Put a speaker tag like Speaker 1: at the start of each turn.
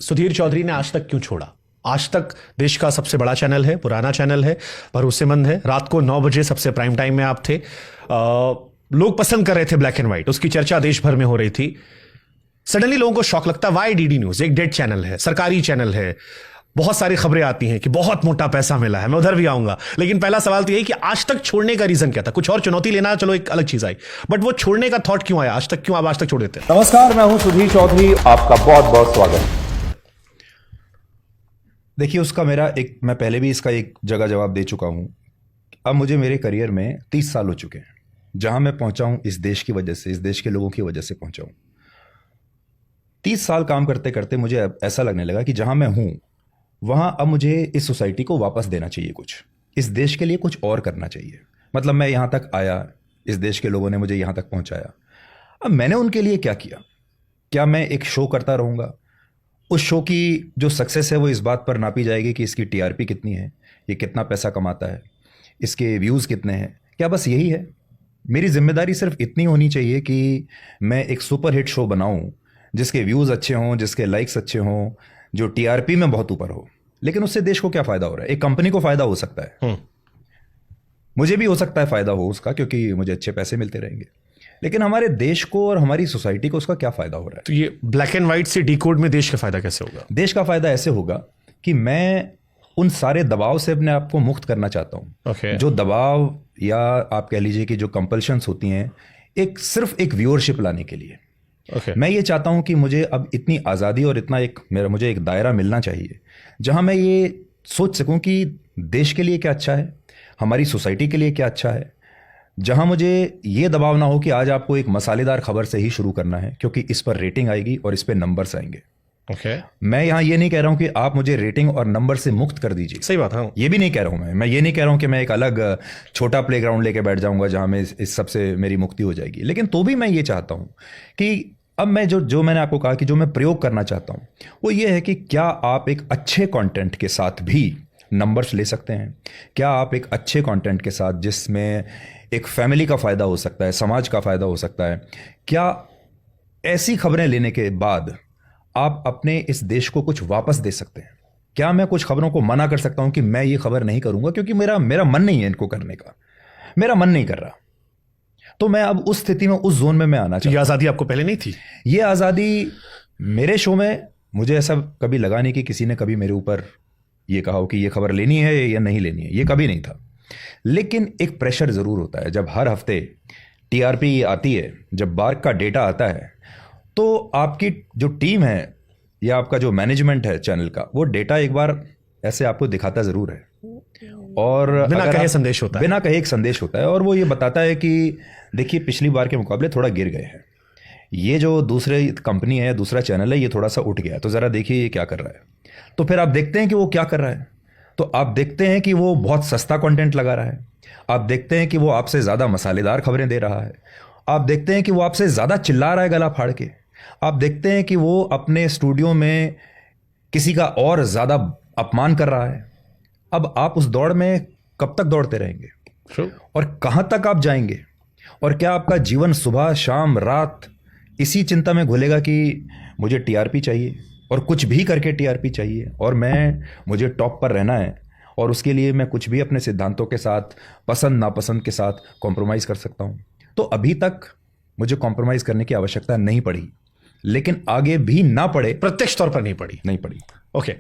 Speaker 1: सुधीर चौधरी ने आज तक क्यों छोड़ा? आज तक देश का सबसे बड़ा चैनल है, पुराना चैनल है, भरोसेमंद है। रात को 9 बजे सबसे प्राइम टाइम में आप थे। लोग पसंद कर रहे थे ब्लैक एंड व्हाइट, उसकी चर्चा देश भर में हो रही थी। सडनली लोगों को शॉक लगता, वाई डीडी न्यूज? एक डेड चैनल है, सरकारी चैनल है, बहुत सारी खबरें आती हैं कि बहुत मोटा पैसा मिला है। मैं उधर भी आऊंगा, लेकिन पहला सवाल तो यही कि आज तक छोड़ने का रीजन क्या था? कुछ और चुनौती लेना चलो एक अलग चीज आई, बट वो छोड़ने का थॉट क्यों आया? आज तक क्यों आप आज तक छोड़ देते?
Speaker 2: नमस्कार, मैं हूं सुधीर चौधरी, आपका बहुत बहुत स्वागत। देखिए, मैं पहले भी इसका एक जगह जवाब दे चुका हूं। अब मुझे मेरे करियर में 30 साल हो चुके हैं। जहां मैं पहुंचा हूं इस देश की वजह से, इस देश के लोगों की वजह से पहुंचा हूं। 30 साल काम करते करते मुझे ऐसा लगने लगा कि जहां मैं हूं वहां अब मुझे इस सोसाइटी को वापस देना चाहिए, कुछ इस देश के लिए कुछ और करना चाहिए। मतलब मैं यहां तक आया, इस देश के लोगों ने मुझे यहां तक पहुंचाया, अब मैंने उनके लिए क्या किया? क्या मैं एक शो करता रहूंगा? उस शो की जो सक्सेस है वो इस बात पर नापी जाएगी कि इसकी टीआरपी कितनी है, ये कितना पैसा कमाता है, इसके व्यूज़ कितने हैं। क्या बस यही है? मेरी जिम्मेदारी सिर्फ इतनी होनी चाहिए कि मैं एक सुपर हिट शो बनाऊं जिसके व्यूज़ अच्छे हों, जिसके लाइक्स अच्छे हों, जो टीआरपी में बहुत ऊपर हो। लेकिन उससे देश को क्या फायदा हो रहा है? एक कंपनी को फायदा हो सकता है, मुझे भी हो सकता है फायदा हो उसका, क्योंकि मुझे अच्छे पैसे मिलते रहेंगे। लेकिन हमारे देश को और हमारी सोसाइटी को उसका क्या फायदा हो रहा है?
Speaker 1: तो ये ब्लैक एंड व्हाइट से डिकोड में देश का फायदा कैसे होगा?
Speaker 2: देश का फायदा ऐसे होगा कि मैं उन सारे दबाव से अपने आप को मुक्त करना चाहता हूं। जो दबाव या आप कह लीजिए कि जो कंपल्शंस होती हैं, सिर्फ एक व्यूअरशिप लाने के लिए। मैं ये चाहता हूं कि मुझे अब इतनी आज़ादी और मुझे एक दायरा मिलना चाहिए जहां मैं ये सोच सकूं कि देश के लिए क्या अच्छा है, हमारी सोसाइटी के लिए क्या अच्छा है। जहां मुझे ये दबाव ना हो कि आज आपको एक मसालेदार खबर से ही शुरू करना है क्योंकि इस पर रेटिंग आएगी और इस पर नंबर्स आएंगे। मैं यहां ये नहीं कह रहा हूं कि आप मुझे रेटिंग और नंबर से मुक्त कर दीजिए।
Speaker 1: सही बात है।
Speaker 2: ये भी नहीं कह रहा हूं मैं ये नहीं कह रहा हूं कि मैं एक अलग छोटा प्लेग्राउंड लेके बैठ जाऊंगा जहां मैं इस सबसे मेरी मुक्ति हो जाएगी। लेकिन तो भी मैं ये चाहता हूं कि अब मैं जो मैंने आपको कहा कि जो मैं प्रयोग करना चाहता हूं वो ये है कि क्या आप एक अच्छे कंटेंट के साथ भी नंबर्स ले सकते हैं? क्या आप एक अच्छे कंटेंट के साथ, जिसमें एक फैमिली का फ़ायदा हो सकता है, समाज का फ़ायदा हो सकता है, क्या ऐसी खबरें लेने के बाद आप अपने इस देश को कुछ वापस दे सकते हैं? क्या मैं कुछ खबरों को मना कर सकता हूं कि मैं ये खबर नहीं करूंगा क्योंकि मेरा मन नहीं है इनको करने का, मेरा मन नहीं कर रहा? तो मैं अब उस स्थिति में, उस जोन में मैं आना चाहता हूं।
Speaker 1: ये आज़ादी आपको पहले नहीं थी?
Speaker 2: ये आज़ादी मेरे शो में मुझे ऐसा कभी लगा नहीं कि किसी ने कभी मेरे ऊपर ये कहा हो कि ये खबर लेनी है या नहीं लेनी है, ये कभी नहीं था। लेकिन एक प्रेशर ज़रूर होता है जब हर हफ्ते टीआरपी आती है, जब बार्क का डेटा आता है, तो आपकी जो टीम है या आपका जो मैनेजमेंट है चैनल का, वो डेटा एक बार ऐसे आपको दिखाता ज़रूर है और
Speaker 1: बिना कहे संदेश होता है।
Speaker 2: बिना कहे एक संदेश होता है और वो ये बताता है कि देखिए पिछली बार के मुकाबले थोड़ा गिर गए हैं, ये जो दूसरे कंपनी है, दूसरा चैनल है, ये थोड़ा सा उठ गया, तो ज़रा देखिए ये क्या कर रहा है। तो फिर आप देखते हैं कि वो क्या कर रहा है। तो आप देखते हैं कि वो बहुत सस्ता कंटेंट लगा रहा है, आप देखते हैं कि वो आपसे ज़्यादा मसालेदार खबरें दे रहा है, आप देखते हैं कि वो आपसे ज़्यादा चिल्ला रहा है गला फाड़ के, आप देखते हैं कि वो अपने स्टूडियो में किसी का और ज़्यादा अपमान कर रहा है। अब आप उस दौड़ में कब तक दौड़ते रहेंगे और कहाँ तक आप जाएंगे? और क्या आपका जीवन सुबह शाम रात इसी चिंता में घुलेगा कि मुझे टीआरपी चाहिए और कुछ भी करके टीआरपी चाहिए और मुझे टॉप पर रहना है और उसके लिए मैं कुछ भी अपने सिद्धांतों के साथ, पसंद नापसंद के साथ कॉम्प्रोमाइज़ कर सकता हूँ? तो अभी तक मुझे कॉम्प्रोमाइज़ करने की आवश्यकता नहीं पड़ी, लेकिन आगे भी ना पड़े।
Speaker 1: प्रत्यक्ष तौर पर नहीं पड़ी।
Speaker 2: नहीं पड़ी।
Speaker 1: ओके।